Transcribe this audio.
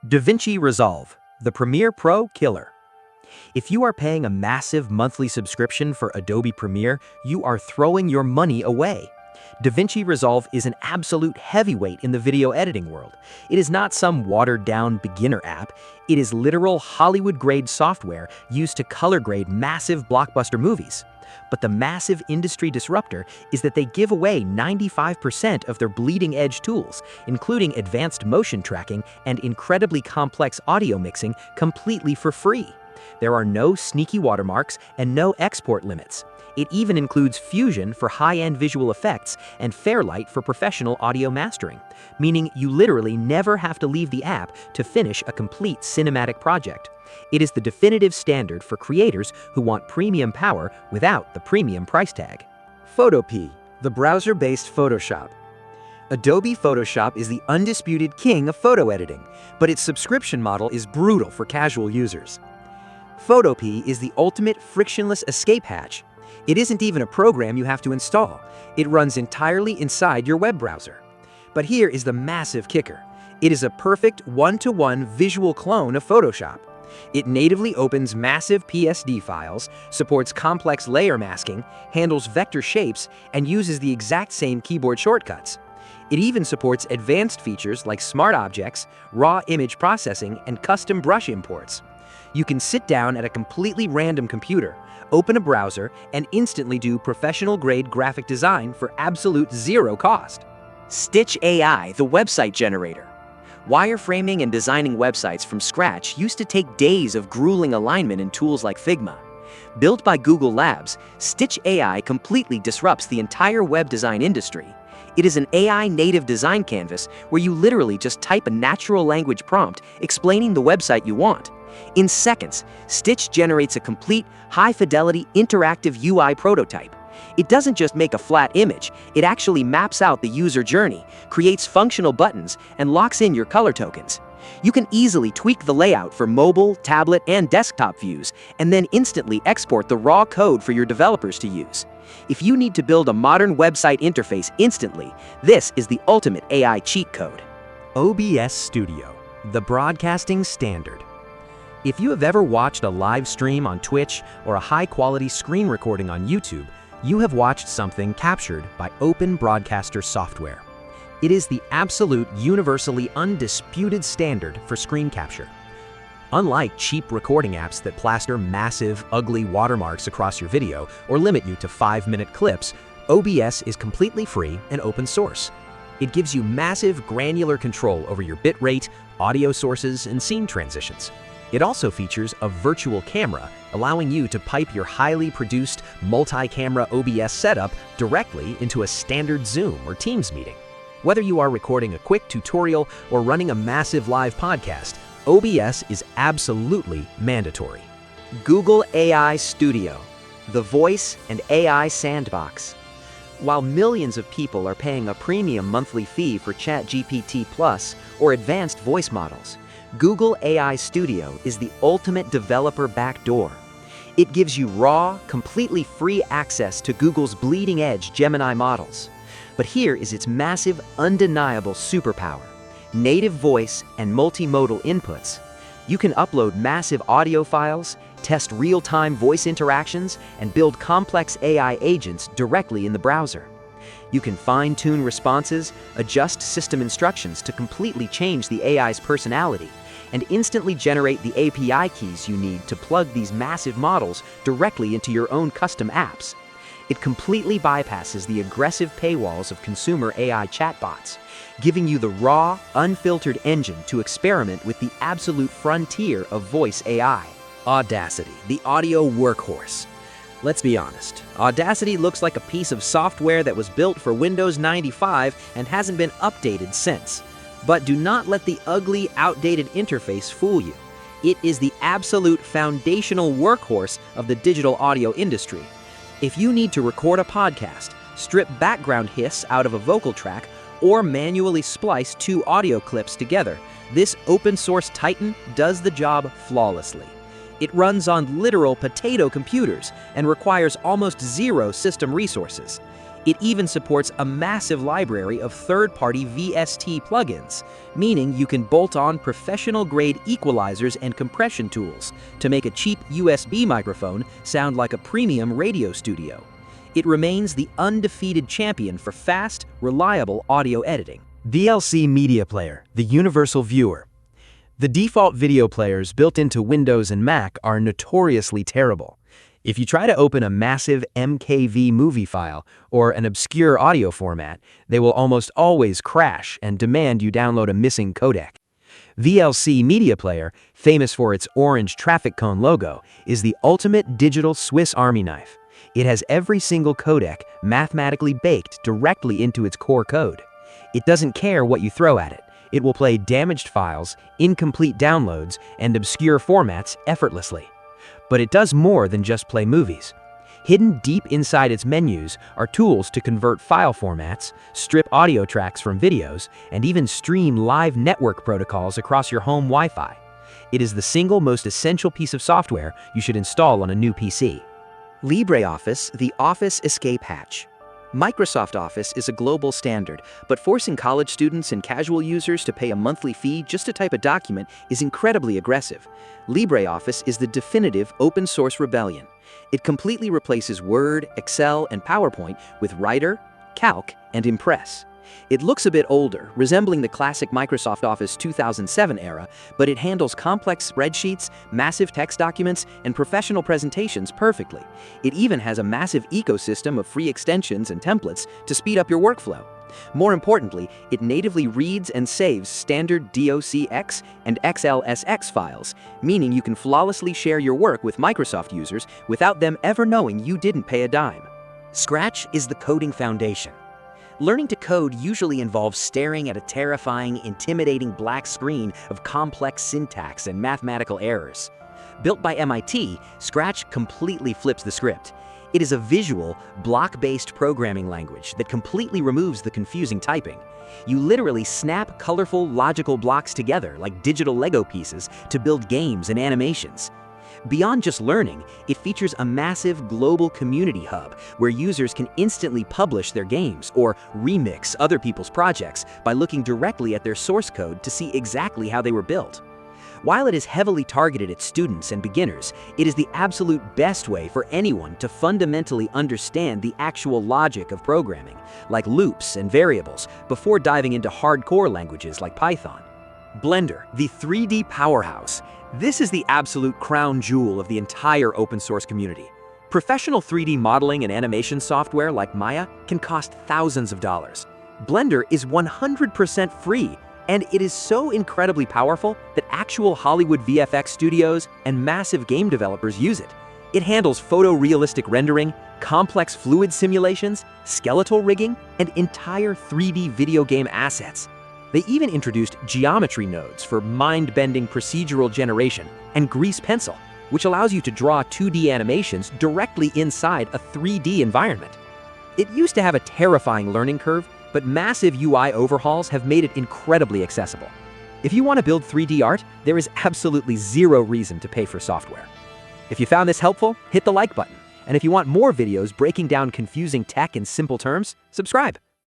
DaVinci Resolve, the Premiere Pro killer. If you are paying a massive monthly subscription for Adobe Premiere, you are throwing your money away. DaVinci Resolve is an absolute heavyweight in the video editing world. It is not some watered-down beginner app. It is literal Hollywood-grade software used to color-grade massive blockbuster movies. But the massive industry disruptor is that they give away 95% of their bleeding-edge tools, including advanced motion tracking and incredibly complex audio mixing, completely for free. There are no sneaky watermarks and no export limits. It even includes Fusion for high-end visual effects and Fairlight for professional audio mastering, meaning you literally never have to leave the app to finish a complete cinematic project. It is the definitive standard for creators who want premium power without the premium price tag. Photopea, the browser-based Photoshop. Adobe Photoshop is the undisputed king of photo editing, but its subscription model is brutal for casual users. Photopea is the ultimate frictionless escape hatch. It isn't even a program you have to install. It runs entirely inside your web browser. But here is the massive kicker. It is a perfect one-to-one visual clone of Photoshop. It natively opens massive PSD files, supports complex layer masking, handles vector shapes, and uses the exact same keyboard shortcuts. It even supports advanced features like smart objects, raw image processing, and custom brush imports. You can sit down at a completely random computer, open a browser, and instantly do professional-grade graphic design for absolute zero cost. Stitch AI, the website generator. Wireframing and designing websites from scratch used to take days of grueling alignment in tools like Figma. Built by Google Labs, Stitch AI completely disrupts the entire web design industry. It is an AI-native design canvas where you literally just type a natural language prompt explaining the website you want. In seconds, Stitch generates a complete, high-fidelity, interactive UI prototype. It doesn't just make a flat image, it actually maps out the user journey, creates functional buttons, and locks in your color tokens. You can easily tweak the layout for mobile, tablet, and desktop views, and then instantly export the raw code for your developers to use. If you need to build a modern website interface instantly, this is the ultimate AI cheat code. OBS Studio, the broadcasting standard. If you have ever watched a live stream on Twitch or a high-quality screen recording on YouTube, you have watched something captured by open broadcaster software. It is the absolute, universally undisputed standard for screen capture. Unlike cheap recording apps that plaster massive, ugly watermarks across your video or limit you to 5-minute clips, OBS is completely free and open source. It gives you massive, granular control over your bitrate, audio sources, and scene transitions. It also features a virtual camera, allowing you to pipe your highly produced multi-camera OBS setup directly into a standard Zoom or Teams meeting. Whether you are recording a quick tutorial or running a massive live podcast, OBS is absolutely mandatory. Google AI Studio, the voice and AI sandbox. While millions of people are paying a premium monthly fee for ChatGPT Plus or advanced voice models, Google AI Studio is the ultimate developer backdoor. It gives you raw, completely free access to Google's bleeding-edge Gemini models. But here is its massive, undeniable superpower: native voice and multimodal inputs. You can upload massive audio files, test real-time voice interactions, and build complex AI agents directly in the browser. You can fine-tune responses, adjust system instructions to completely change the AI's personality, and instantly generate the API keys you need to plug these massive models directly into your own custom apps. It completely bypasses the aggressive paywalls of consumer AI chatbots, giving you the raw, unfiltered engine to experiment with the absolute frontier of voice AI. Audacity, the audio workhorse. Let's be honest, Audacity looks like a piece of software that was built for Windows 95 and hasn't been updated since. But do not let the ugly, outdated interface fool you. It is the absolute foundational workhorse of the digital audio industry. If you need to record a podcast, strip background hiss out of a vocal track, or manually splice 2 audio clips together, this open-source titan does the job flawlessly. It runs on literal potato computers and requires almost zero system resources. It even supports a massive library of third-party VST plugins, meaning you can bolt on professional-grade equalizers and compression tools to make a cheap USB microphone sound like a premium radio studio. It remains the undefeated champion for fast, reliable audio editing. VLC Media Player, the universal viewer. The default video players built into Windows and Mac are notoriously terrible. If you try to open a massive MKV movie file or an obscure audio format, they will almost always crash and demand you download a missing codec. VLC Media Player, famous for its orange traffic cone logo, is the ultimate digital Swiss Army knife. It has every single codec mathematically baked directly into its core code. It doesn't care what you throw at it. It will play damaged files, incomplete downloads, and obscure formats effortlessly. But it does more than just play movies. Hidden deep inside its menus are tools to convert file formats, strip audio tracks from videos, and even stream live network protocols across your home Wi-Fi. It is the single most essential piece of software you should install on a new PC. LibreOffice, the Office Escape Hatch. Microsoft Office is a global standard, but forcing college students and casual users to pay a monthly fee just to type a document is incredibly aggressive. LibreOffice is the definitive open-source rebellion. It completely replaces Word, Excel, and PowerPoint with Writer, Calc, and Impress. It looks a bit older, resembling the classic Microsoft Office 2007 era, but it handles complex spreadsheets, massive text documents, and professional presentations perfectly. It even has a massive ecosystem of free extensions and templates to speed up your workflow. More importantly, it natively reads and saves standard DOCX and XLSX files, meaning you can flawlessly share your work with Microsoft users without them ever knowing you didn't pay a dime. Scratch is the coding foundation. Learning to code usually involves staring at a terrifying, intimidating black screen of complex syntax and mathematical errors. Built by MIT, Scratch completely flips the script. It is a visual, block-based programming language that completely removes the confusing typing. You literally snap colorful, logical blocks together like digital Lego pieces to build games and animations. Beyond just learning, it features a massive global community hub where users can instantly publish their games or remix other people's projects by looking directly at their source code to see exactly how they were built. While it is heavily targeted at students and beginners, it is the absolute best way for anyone to fundamentally understand the actual logic of programming, like loops and variables, before diving into hardcore languages like Python. Blender, the 3D powerhouse. This is the absolute crown jewel of the entire open source community. Professional 3D modeling and animation software like Maya can cost thousands of dollars. Blender is 100% free, and it is so incredibly powerful that actual Hollywood VFX studios and massive game developers use it. It handles photorealistic rendering, complex fluid simulations, skeletal rigging, and entire 3D video game assets. They even introduced geometry nodes for mind-bending procedural generation and grease pencil, which allows you to draw 2D animations directly inside a 3D environment. It used to have a terrifying learning curve, but massive UI overhauls have made it incredibly accessible. If you want to build 3D art, there is absolutely zero reason to pay for software. If you found this helpful, hit the like button. And if you want more videos breaking down confusing tech in simple terms, subscribe.